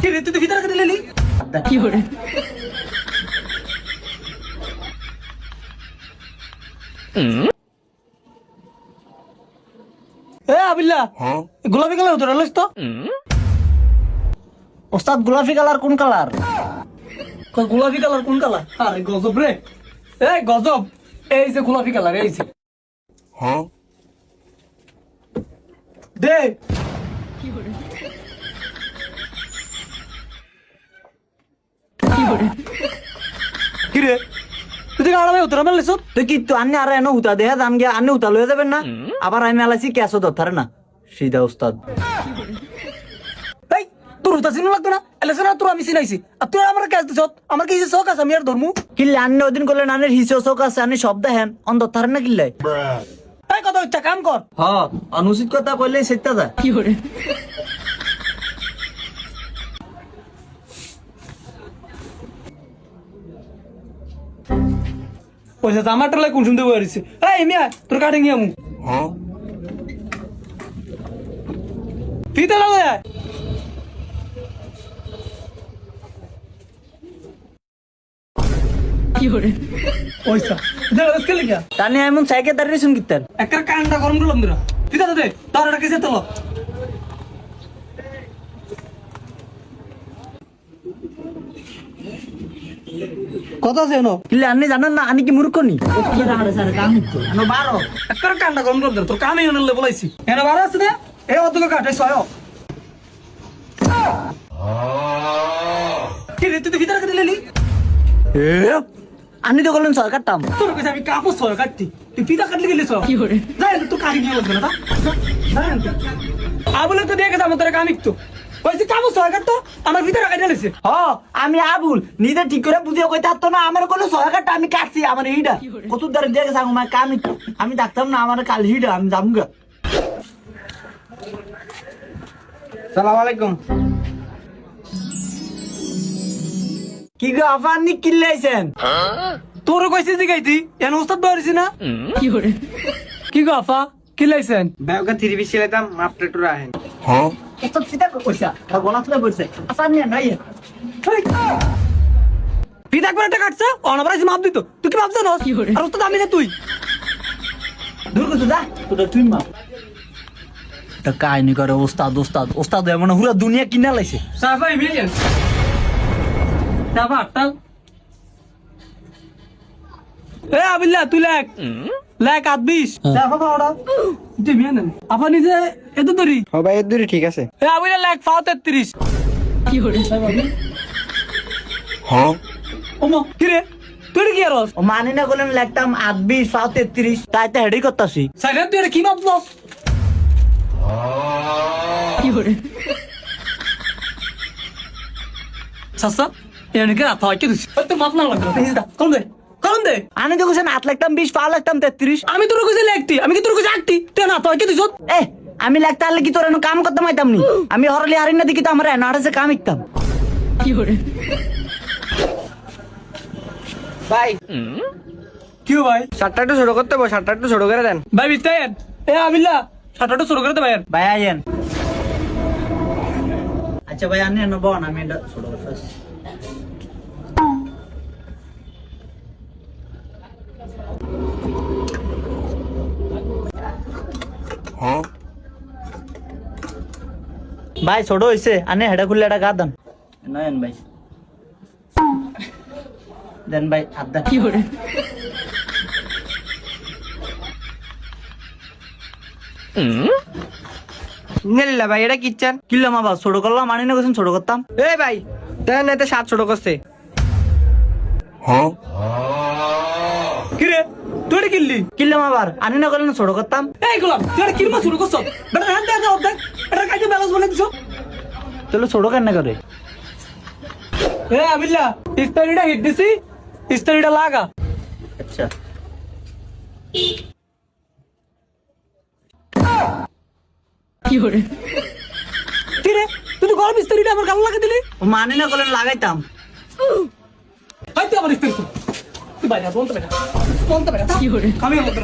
কি রে তুই ভিতরে কেটে লেলি কি করে এ আবিল্লা গোলাপি কালার ধরে লইস তো ওস্তাদ গোলাপি কালার কোন কালার? গোলাপি কালার কোন কালার? আরে গজব রে, এই গজব। এই যে গোলাপি কালার, এই যে দে কি রে তুই গাড়া উত্তর মেলিস তুই কি তো আন্নে আর এনে হুতা দেখা যান গিয়া আন্নে হুতা লয়ে যাবেন না? আবার আমি আলাইছি ক্যাশও ধরতারে না সিধা ওস্তাদ। এই তোর হুতা চিনো লাগতো না? এলে না তোর আমি চিনাইছি, আর তুই আমার ক্যাশ দিছ। আমার কি শখ আছে আমি আর ধর্মু? কিল্লে আন্নে ওদিন করলেন আন্নের হিসেও চোখ আছে আন্নে সব দেখেন অন ধরতারে না কিল্লাই? এই কথা হচ্ছে কাম কর। হ্যাঁ অনুচিত কথা কইলে সেটা যা কি করে পয়সা জামাটার লাই কোন শুনতে পারিস? এই মিয়া তোর কাটে গিয়ে আমু ফিতে লাগো যায় কি করে পয়সা দেখ আজকে লিখা তানি এমন সাইকেল দাঁড়িয়ে শুন কিতেন একটা কান্ডা গরম দিলাম দিরা ফিতে দে তোর এটা কিসে তোলো কথা আছে এনো কিল্লে আন্নে জানেন না আমি কি মূর্খ নি একটা কান্ডা গরম দিলাম দিরা তোর কামে এনে বলাইছি এনে বারো আছে না এই অতকে কাটে ছয় কি রে তুই ভিতরে কেটে লেলি আন্নি তো করলেন সরকারটাম তোর কাছে আমি কাপড় ছয় কাটতি তুই ফিতা কাটলে গেলি ছয় কি করে যাই তোর কারি নিয়ে বলবে না আবুলে তো দেখে যাবো তোর কামিক তো বলছি কাপড় ছয় কাটতো আমার ভিতরে কাটে লেছে হ আমি আবুল নিজে ঠিক করে বুঝিয়ে কই থাকতো না আমার কোনো সরকারটা আমি কাটছি আমার এইটা কত দ্বারা দেখে যাবো আমার কামিক আমি ডাকতাম না আমার কাল হিটা আমি যাবো সালাম আলাইকুম কি গো আফা আপনি কিল্লাইছেন তোর কইছি জিগাইতি এন ওস্তাদ বাড়িছি না কি করে কি গো আফা কি লাইছেন ব্যাগটা 3 পিস ছিলাম মাপটা একটু রাখেন এত সিধা কইছা আর গলা তুলে পড়ছে আসান নিয়ে নাই ফিতা করে একটা কাটছে অনবরাইছি মাপ দিত তুই কি মাপ জানোস আর ওস্তাদ আমি না তুই দূর করতে যা তোটা তুই মা এটা কাহিনী করে ওস্তাদ ওস্তাদ ওস্তাদ এমন পুরো দুনিয়া কিনা লাইছে সাফাই মিলিয়ন সাফা টাল এ আবিল্লা তুই লেখ লেখ 20 সাফা পাওড়া যে মিয়ান আপা নিজে এত দরি ও ভাই এর দূরে ঠিক আছে এ আবিল্লা লেখ 33 কি করে ওমা কি রে তুই কি আরস ও মানি না করলেন লাগতাম 28 33 তাই তো হেডি করতাছি সাইরা তুই কি মাপছস কি করে সাসা এনে কে আতা কি দিছিস তোর মাপ না লাগলো কোন দে কোন দে আমি তো কইছেন 8 লাগতাম 20 পা লাগতাম 33 আমি তোর কইছি লেখতি আমি কি তোর কইছি আটটি তুই না তুই কি দিছস এ আমি লাগতে আলে কি তোর এনে কাম করতে মাইতাম নি আমি হরলি হারিন না দেখি তো আমরা এনাড়ে কাম ইকতাম কি করে ভাই কি ভাই শার্টটা একটু ছোট করতে বল শার্টটা একটু ছোট করে দেন ভাই বিতায়েন এ আবিল্লা ছাটাটা শুরু করে দে ভাই ভাই আইয়েন আচ্ছা ভাই আনি নেব না আমি এটা ছোট করতেছি ভাই ছোট হইছে আনে হেডা খুললে এটা গা দেন নয়ন ভাই দেন ভাই আদা কি করে নেল্লা ভাই এটা কিচ্ছেন কিল্লাম আবার ছোট করলাম আনি না কইছেন ছোট করতাম এ ভাই দেন এতে 7 ছোট করছে কি রে তুই কিল্লি কিল্লাম আবার আনি না করলেন ছোট করতাম এই গোলাম তুই কি মা শুরু করছস বেটা হাত দে দাও দেখ এটা কাজে ব্যালেন্স বলে দিছো তাহলে ছোট কেন করে এ আবিল্লা ইস্তারিটা হিট দিছি ইস্তারিটা লাগা আচ্ছা কি করে কি রে তুই তো গরম ইস্তারিটা আমার গাল লাগা দিলি ও মানি না করলেন লাগাইতাম হাই তুই আমার ইস্তারি তুই বাইরে বলতে বেটা কি করে আমি আমার